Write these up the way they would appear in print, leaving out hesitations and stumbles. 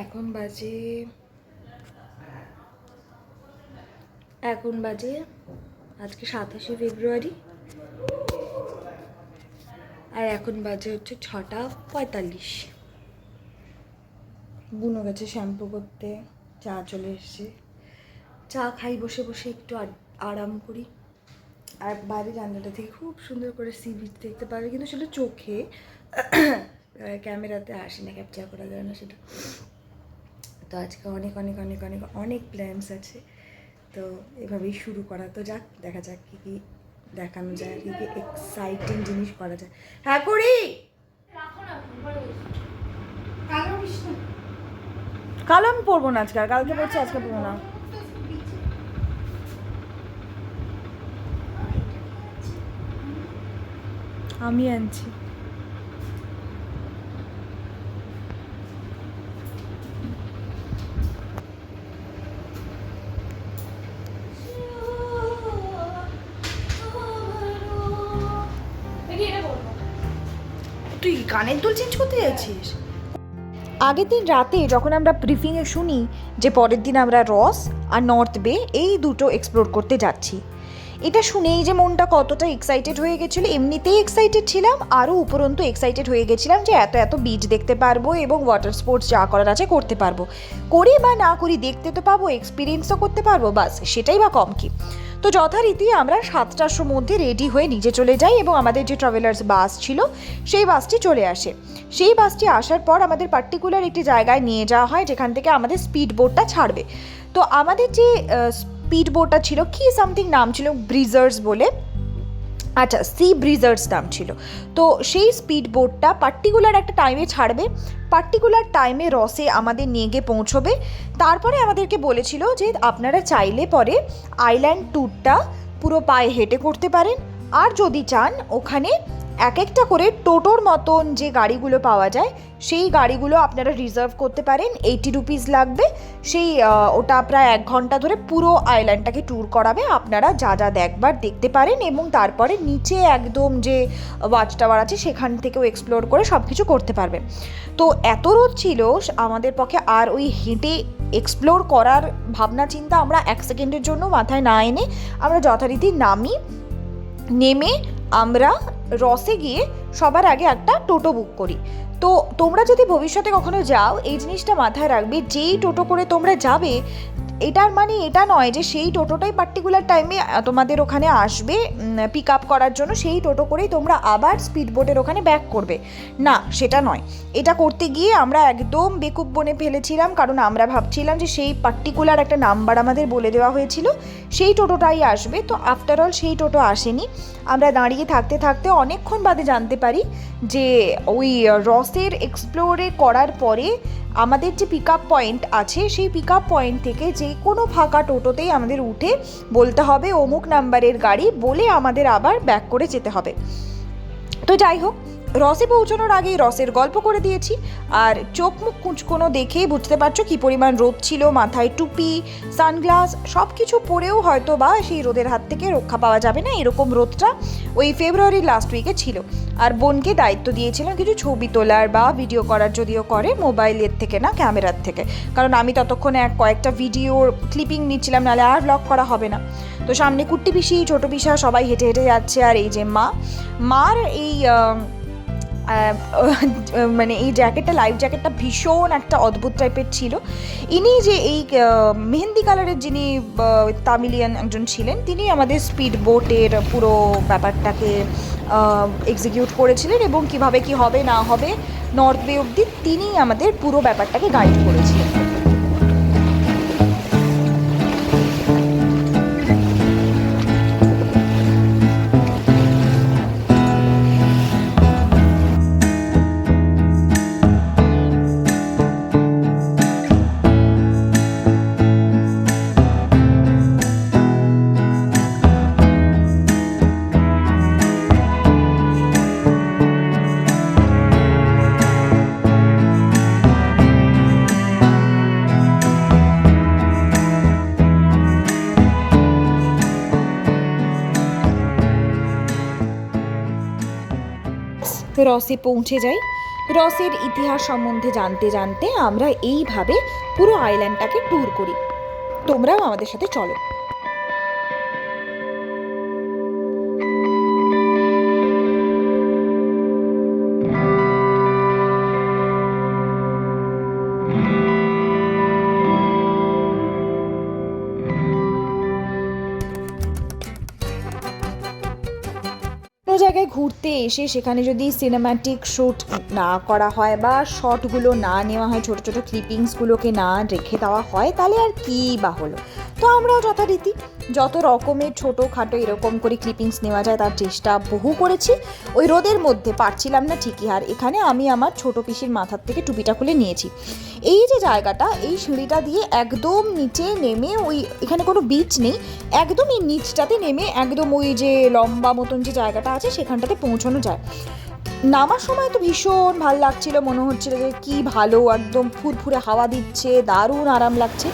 এখন বাজে আজকে 27 ফেব্রুয়ারি, আর এখন বাজে হচ্ছে 6:45। বুনো গেছে শ্যাম্পু করতে, চা চলে এসছে, চা খাই বসে বসে, একটু আরাম করি। আর বাইরে জানলাটা থেকে খুব সুন্দর করে সি বিচ দেখতে পারবে, কিন্তু সেটা চোখে ক্যামেরাতে আসে না, ক্যাপচার করা যায় না সেটা। তো আজকে অনেক অনেক অনেক অনেক অনেক প্ল্যানস আছে, তো এভাবেই শুরু করা। তো যাক, দেখা যাক কী কী দেখানো যায়, কী কী এক্সাইটিং জিনিস করা যায়। হ্যাঁ করি, কাল আমি পড়বো না, আজকে কালকে পড়ছি, আজকে পড়বো না। আমি আনছি। তুই কানের দুল চেঞ্জ করতে যাচ্ছিস? আগের দিন রাতে যখন আমরা ব্রিফিংয়ে শুনি যে পরের দিন আমরা রস আর নর্থ বে এই দুটো এক্সপ্লোর করতে যাচ্ছি, এটা শুনেই যে মনটা কতটা এক্সাইটেড হয়ে গেছিলো। এমনিতেই এক্সাইটেড ছিলাম, আরও উপরন্তু এক্সাইটেড হয়ে গেছিলাম যে এত এত বিচ দেখতে পারবো এবং ওয়াটার স্পোর্টস যা করার আছে করতে পারবো। করি বা না করি, দেখতে তো পাবো, এক্সপিরিয়েন্সও করতে পারবো, বাস সেটাই বা কম কি। তো যথারীতি আমরা 7টার মধ্যে রেডি হয়ে নিচে চলে যাই এবং আমাদের যে ট্রাভেলার্স বাস ছিল সেই বাসটি চলে আসে। সেই বাসটি আসার পর আমাদের পার্টিকুলার একটি জায়গায় নিয়ে যাওয়া হয়, যেখান থেকে আমাদের স্পিড বোটটা ছাড়বে। তো আমাদের যে স্পিড বোটটা ছিল, কি সামথিং নাম ছিল, ব্রিজার্স বলে, আচ্ছা সি ব্রিজার্স নাম ছিল। তো সেই স্পিড বোটটা পার্টিকুলার একটা টাইমে ছাড়বে, পার্টিকুলার টাইমে রসে আমাদের নিয়ে গিয়ে পৌঁছবে। তারপরে আমাদেরকে বলেছিল যে আপনারা চাইলে পরে আইল্যান্ড ট্যুরটা পুরো পায়ে হেঁটে করতে পারেন, আর যদি চান ওখানে এক একটা করে টোটোর মতন যে গাড়িগুলো পাওয়া যায় সেই গাড়িগুলো আপনারা রিজার্ভ করতে পারেন। 80 রুপিস লাগবে। সেই ওটা প্রায় 1 ঘন্টা ধরে পুরো আইল্যান্ডটাকে ট্যুর করাবে, আপনারা যা যা দেখবার দেখতে পারেন এবং তারপরে নিচে একদম যে ওয়াচ টাওয়ার আছে সেখান থেকেও এক্সপ্লোর করে সব কিছু করতে পারবেন। তো এত রোদ ছিল আমাদের পক্ষে আর ওই হেঁটে এক্সপ্লোর করার ভাবনা চিন্তা আমরা 1 সেকেন্ডের জন্য মাথায় না এনে আমরা যথারীতি নেমে আমরা রসে গিয়ে সবার আগে একটা টোটো বুক করি। তো তোমরা যদি ভবিষ্যতে কখনো যাও এই জিনিসটা মাথায় রাখবে, যেই টোটো করে তোমরা যাবে এটার মানে এটা নয় যে সেই টোটোটাই পার্টিকুলার টাইমে তোমাদের ওখানে আসবে পিক আপ করার জন্য, সেই টোটো করেই তোমরা আবার স্পিড বোটের ওখানে ব্যাক করবে, না সেটা নয়। এটা করতে গিয়ে আমরা একদম বেকুব বনে ফেলেছিলাম, কারণ আমরা ভাবছিলাম যে সেই পার্টিকুলার একটা নাম্বার আমাদের বলে দেওয়া হয়েছিল সেই টোটোটাই আসবে। তো আফটার অল সেই টোটো আসেনি। আমরা দাঁড়িয়ে থাকতে থাকতে অনেকক্ষণ বাদে জানতে পারি যে ওই রসের এক্সপ্লোরে করার পরে আমাদের যে পিক আপ পয়েন্ট আছে সেই পিক আপ পয়েন্ট থেকে যে কোনো ফাঁকা টোটোতেই আমাদের উঠে বলতে হবে অমুক নাম্বারের গাড়ি, বলে আমাদের আবার ব্যাক করে যেতে হবে। তো যাই হোক, রসে পৌঁছানোর আগেই রসের গল্প করে দিয়েছি, আর চোখ মুখ কুঁচকোনো দেখেই বুঝতে পারছো কী পরিমাণ রোদ ছিল। মাথায় টুপি, সানগ্লাস সব কিছু পরেও হয়তো বা সেই রোদের হাত থেকে রক্ষা পাওয়া যাবে না, এরকম রোদটা ওই ফেব্রুয়ারির লাস্ট উইকে ছিল। আর বোনকে দায়িত্ব দিয়েছিলাম কিছু ছবি তোলার বা ভিডিও করার, যদিও করে মোবাইলের থেকে না ক্যামেরার থেকে, কারণ আমি ততক্ষণে কয়েকটা ভিডিওর ক্লিপিং নিচ্ছিলাম, নাহলে আর ব্লগ করা হবে না। তো সামনে কুট্টি পিসি, ছোটো পিসা সবাই হেঁটে হেঁটে যাচ্ছে, আর এই যে মার এই মানে এই জ্যাকেটটা, লাইফ জ্যাকেটটা ভীষণ একটা অদ্ভুত টাইপের ছিল। ইনি যে এই মেহেন্দি কালারের যিনি তামিলিয়ান একজন ছিলেন, তিনি আমাদের স্পিড বোটের পুরো ব্যাপারটাকে এক্সিকিউট করেছিলেন এবং কিভাবে কি হবে না হবে নর্থ বে অবধি তিনিই আমাদের পুরো ব্যাপারটাকে গাইড করেছিলেন। রসে পৌঁছে যাই রসের ইতিহাস সম্বন্ধে জানতে জানতে আমরা এইভাবে পুরো আইল্যান্ডটাকে ট্যুর করি। তোমরাও আমাদের সাথে চলো। কোনো জায়গায় ঘুরতে এসে সেখানে যদি সিনেম্যাটিক শ্যুট না করা হয় বা শটগুলো না নেওয়া হয়, ছোটো ছোটো ক্লিপিংসগুলোকে না রেখে দেওয়া হয়, তাহলে আর কী বা হলো। তো আমরাও যথারীতি যত রকমের ছোটোখাটো এরকম করে ক্লিপিংস নেওয়া যায় তার চেষ্টা বহু করেছি। ওই রোদের মধ্যে পারছিলাম না ঠিকই, আর এখানে আমি আমার ছোটো পিসির মাথার থেকে টুপিটা খুলে নিয়েছি। এই যে জায়গাটা, এই সিঁড়িটা দিয়ে একদম নিচে নেমে, ওই এখানে কোনো বিচ নেই, একদম এই নিচটাতে নেমে একদম ওই যে লম্বা মতন যে জায়গাটা আছে সেখানটাতে পৌঁছানো যায়। নামার সময় তো ভীষণ ভালো লাগছিল, মনে হচ্ছিল যে কি ভালো, একদম ফুরফুরে হাওয়া দিচ্ছে, দারুণ আরাম লাগছে।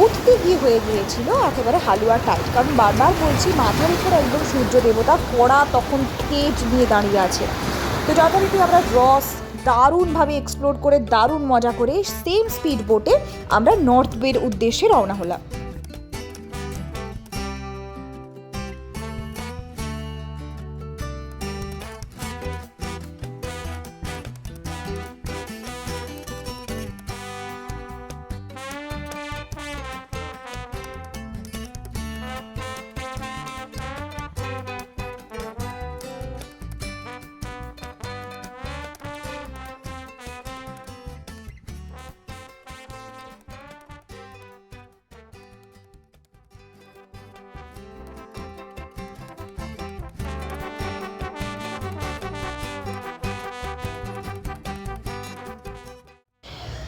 উঠতে গিয়ে হয়ে গিয়েছিল একেবারে হালুয়া টাইট, কারণ বারবার বলছি মাথার উপর একদম সূর্য দেবতা কড়া তখন তেজ নিয়ে দাঁড়িয়ে আছে। তো যথারীতি আমরা রস দারুণভাবে এক্সপ্লোর করে দারুণ মজা করে সেম স্পিড বোটে আমরা নর্থ বের উদ্দেশ্যে রওনা হলাম।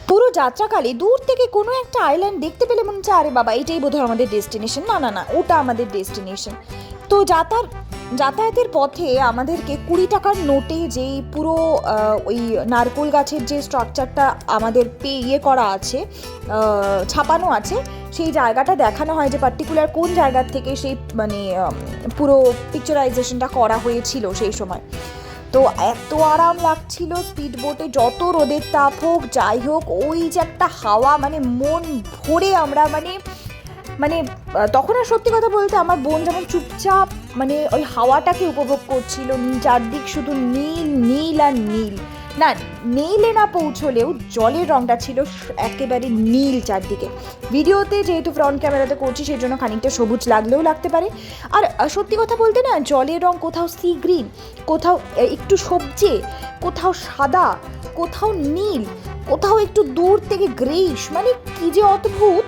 পুরো যাত্রাকালে দূর থেকে কোনো একটা আইল্যান্ড দেখতে পেলে মনে হচ্ছে আরে বাবা এটাই বোধহয় আমাদের ডেস্টিনেশন, না না না ওটা আমাদের ডেস্টিনেশন। তো যাতায়াতের পথে আমাদেরকে 20 টাকার নোটে যেই পুরো ওই নারকেল গাছের যে স্ট্রাকচারটা আমাদের করা আছে, ছাপানো আছে, সেই জায়গাটা দেখানো হয় যে পার্টিকুলার কোন জায়গার থেকে সেই মানে পুরো পিকচারাইজেশনটা করা হয়েছিল সেই সময়। তো এত আরাম লাগছিল স্পিড বোটে, যত রোদের তাপ হোক যাই হোক, ওই যে একটা হাওয়া, মানে মন ভরে আমরা মানে মানে তখন আর সত্যি কথা বলতে আমার বোন যেমন চুপচাপ মানে ওই হাওয়াটাকে উপভোগ করছিল, চারদিক শুধু নীল নীল আর নীল। না, নীলে না পৌঁছলেও জলের রঙটা ছিল একেবারে নীল চারদিকে। ভিডিওতে যেহেতু ফ্রন্ট ক্যামেরাতে করছি সেই জন্য খানিকটা সবুজ লাগলেও লাগতে পারে। আর সত্যি কথা বলতে না, জলের রং কোথাও সি গ্রিন, কোথাও একটু সবজে, কোথাও সাদা, কোথাও নীল, কোথাও একটু দূর থেকে গ্রেইশ, মানে কি যে অদ্ভুত,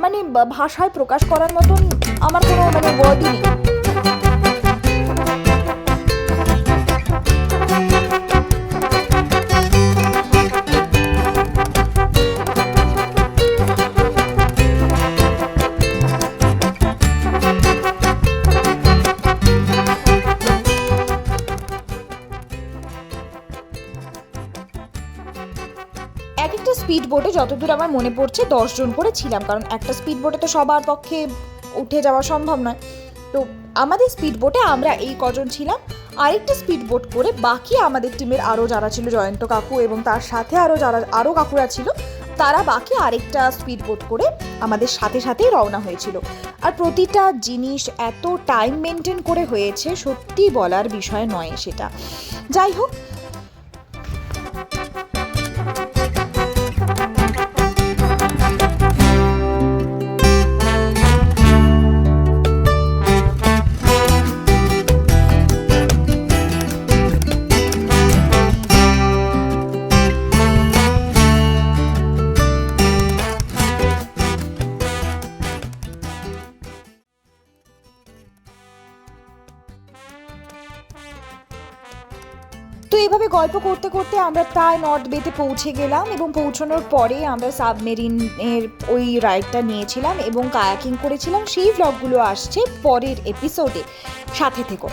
মানে ভাষায় প্রকাশ করার মতন আমার কোনো মানে ওয়ার্ডই নেই। এক একটা স্পিড বোটে যতদূর আমার মনে পড়ছে 10 জন করে ছিলাম, কারণ একটা স্পিড বোটে তো সবার পক্ষে উঠে যাওয়া সম্ভব নয়। তো আমাদের স্পিড বোটে আমরা এই কজন ছিলাম। আরেকটা স্পিড বোট করে বাকি আমাদের টিমের আরও যারা ছিল, জয়ন্ত কাকু এবং তার সাথে আরও কাকুরা ছিল, তারা বাকি আরেকটা স্পিড বোট করে আমাদের সাথে সাথেই রওনা হয়েছিল। আর প্রতিটা জিনিস এত টাইম মেনটেন করে হয়েছে, সত্যি বলার বিষয় নয় সেটা। যাই হোক, তো এইভাবে গল্প করতে করতে আমরা প্রায় নর্থ বেতে পৌঁছে গেলাম, এবং পৌঁছানোর পরে আমরা সাবমেরিনের ওই রাইডটা নিয়েছিলাম এবং কায়াকিং করেছিলাম। সেই ভ্লগগুলো আসছে পরের এপিসোডে, সাথে থেকো।